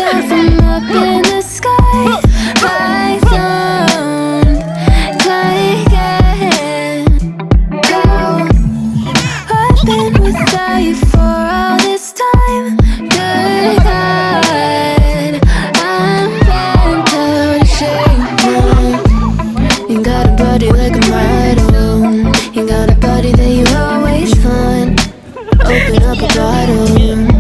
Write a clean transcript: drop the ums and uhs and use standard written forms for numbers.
down from up in the sky. Python, like it. Go. I've been without you for all this time. Good God, I'm bent out of shape now. You got a body like a model. You got a body that you always find. Open up a bottle.